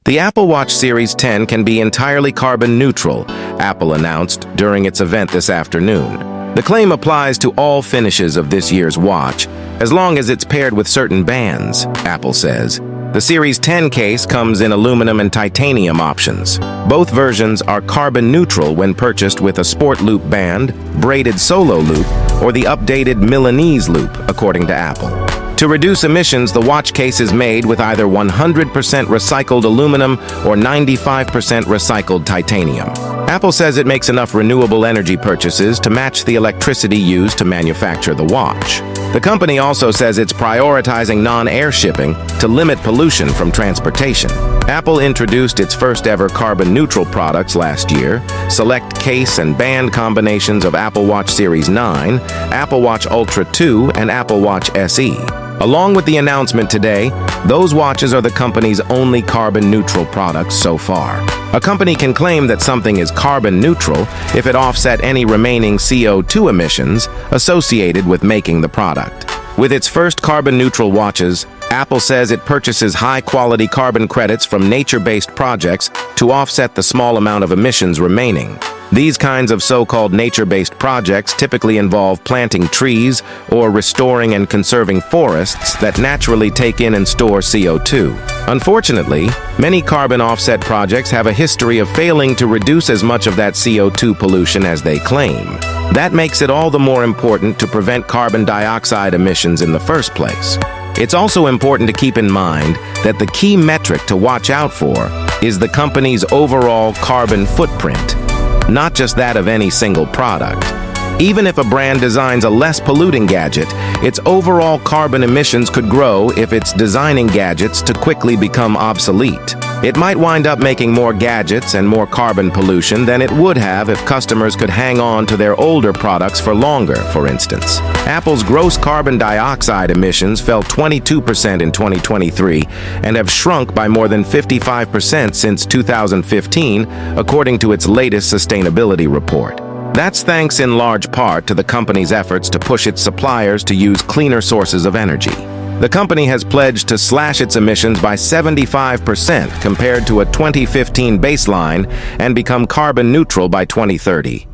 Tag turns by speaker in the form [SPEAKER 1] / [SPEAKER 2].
[SPEAKER 1] The Apple Watch Series 10 can be entirely carbon neutral, Apple announced during its event this afternoon. The claim applies to all finishes of this year's watch, as long as it's paired with certain bands, Apple says. The Series 10 case comes in aluminum and titanium options. Both versions are carbon neutral when purchased with a Sport Loop band, Braided Solo Loop, or the updated Milanese Loop, according to Apple. To reduce emissions, the watch case is made with either 100% recycled aluminum or 95% recycled titanium. Apple says it makes enough renewable energy purchases to match the electricity used to manufacture the watch. The company also says it's prioritizing non-air shipping to limit pollution from transportation. Apple introduced its first-ever carbon-neutral products last year, select case and band combinations of Apple Watch Series 9, Apple Watch Ultra 2, and Apple Watch SE. Along with the announcement today, those watches are the company's only carbon-neutral products so far. A company can claim that something is carbon-neutral if it offset any remaining CO2 emissions associated with making the product. With its first carbon-neutral watches, Apple says it purchases high-quality carbon credits from nature-based projects to offset the small amount of emissions remaining. These kinds of so-called nature-based projects typically involve planting trees or restoring and conserving forests that naturally take in and store CO2. Unfortunately, many carbon offset projects have a history of failing to reduce as much of that CO2 pollution as they claim. That makes it all the more important to prevent carbon dioxide emissions in the first place. It's also important to keep in mind that the key metric to watch out for is the company's overall carbon footprint, not just that of any single product. Even if a brand designs a less polluting gadget, its overall carbon emissions could grow if it's designing gadgets to quickly become obsolete. It might wind up making more gadgets and more carbon pollution than it would have if customers could hang on to their older products for longer, for instance. Apple's gross carbon dioxide emissions fell 22% in 2023 and have shrunk by more than 55% since 2015, according to its latest sustainability report. That's thanks in large part to the company's efforts to push its suppliers to use cleaner sources of energy. The company has pledged to slash its emissions by 75% compared to a 2015 baseline and become carbon neutral by 2030.